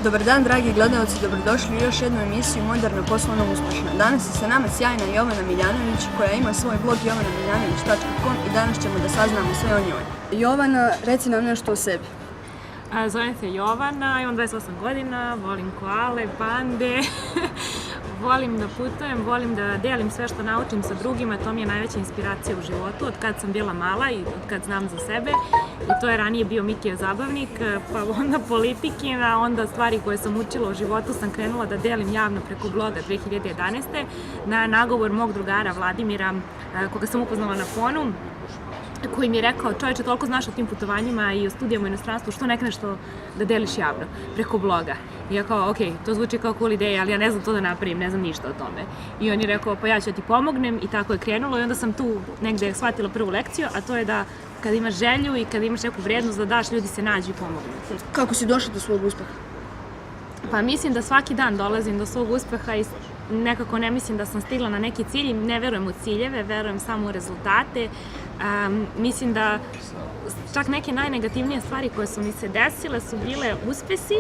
Dobar dan, dragi gledalci, dobrodošli u još jednu emisiju Moderno poslovno uspešno. Danas je sa nama sjajna Jovana Miljanović koja ima svoj blog jovanamiljanović.com i danas ćemo da saznamo sve o njoj. Jovana, reci nam nešto o sebi. Zovem se Jovana, imam 28 godina, volim koale, pande, volim da putujem, volim da delim sve što naučim sa drugima, to mi je najveća inspiracija u životu, od kad sam bila mala i od kad znam za sebe. I to je ranije bio Mikijev zabavnik, pa onda politikina, onda stvari koje sam učila u životu sam krenula da delim javno preko bloga 2011. na nagovor mog drugara Vladimira, koga sam upoznala na Fonu, koji mi je rekao, čovječe, toliko znaš o tim putovanjima i o studijama u inostranstvu, što ne kreneš to da deliš javno, preko bloga. I ja kao, ok, to zvuči kao cool ideja, ali ja ne znam to da napravim, ne znam ništa o tome. I on je rekao, pa ja ću ti pomognem i tako je krenulo i onda sam tu negde shvatila prvu lekciju, a to je da kada imaš želju i kada imaš neku vrijednost da daš, ljudi se nađu i pomognu. Kako si došla do svog uspeha? Pa mislim da svaki dan dolazim do svog uspeha i nekako ne mislim da sam stigla na neki cilj, ne verujem u ciljeve, verujem samo u rezultate. Mislim da čak neke najnegativnije stvari koje su mi se desile su bile uspesi,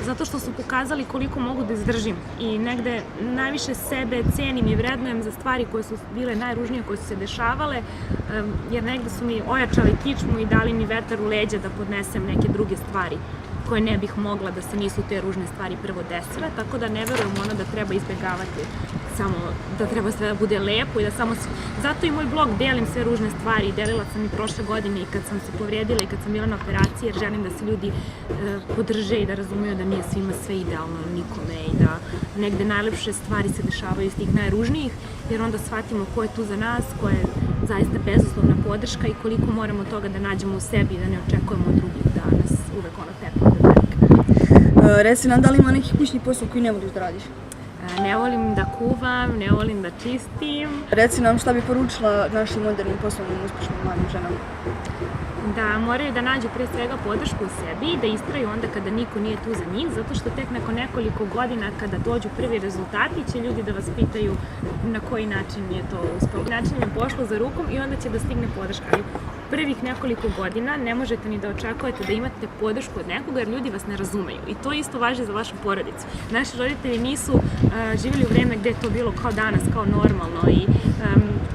zato što su pokazali koliko mogu da izdržim i negde najviše sebe cenim i vrednujem za stvari koje su bile najružnije, koje su se dešavale, jer negde su mi ojačali kičmu i dali mi vetar u leđa da podnesem neke druge stvari koje ne bih mogla da se nisu te ružne stvari prvo desile, tako da ne verujem ono da treba izbjegavati samo, da treba sve da bude lepo i da samo... Zato i moj blog delim sve ružne stvari i delila sam i prošle godine i kad sam se povrijedila i kad sam bila na operaciji jer želim da se ljudi podrže i da razumiju da nije svima sve idealno nikome i da negde najlepše stvari se dešavaju iz tih najružnijih jer onda shvatimo ko je tu za nas, ko je zaista bezuslovna podrška i koliko moramo toga da nađemo u sebi i da ne očekujemo od drugih da nas uvek ono tepa do velika. Reci nam, da li ima neki kućni posao koji ne voliš da radiš? Ne volim da kuvam, ne volim da čistim. Reci nam šta bi poručila našim modernim poslovnim uspešnim mladim ženama? Da moraju da nađu pre svega podršku u sebi i da istraju onda kada niko nije tu za njih, zato što tek nakon nekoliko godina kada dođu prvi rezultati će ljudi da vas pitaju na koji način je to uspelo. Način je pošlo za rukom i onda će da stigne podrška. Ali prvih nekoliko godina ne možete ni da očekujete da imate podršku od nekoga jer ljudi vas ne razumeju i to isto važi za vašu porodicu. Naši roditelji nisu živjeli u vreme gde je to bilo kao danas, kao normalno i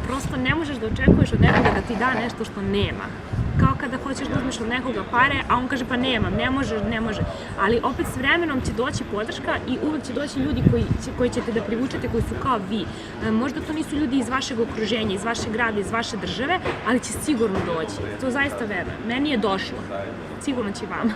prosto ne možeš da očekuješ od nekoga da ti da nešto što nema. Kao kada hoćeš da uzmeš od nekoga pare, a on kaže pa nemam, ne može. Ali opet s vremenom će doći podrška i uvek će doći ljudi koji ćete da privučete, koji su kao vi. Možda to nisu ljudi iz vašeg okruženja, iz vašeg grada, iz vaše države, ali će sigurno doći. To zaista verujem. Meni je došlo. Sigurno će vama.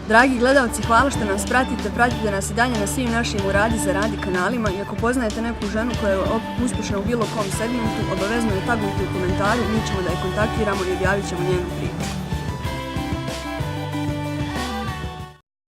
Dragi gledalci, hvala što nas pratite, pratite nas i dalje na svim našim Uradi za radi kanalima i ako poznajete neku ženu koja je uspešna u bilo kom segmentu, obavezno je tagujte u komentaru, mi ćemo da je kontaktiramo i objavit ćemo njenu priču.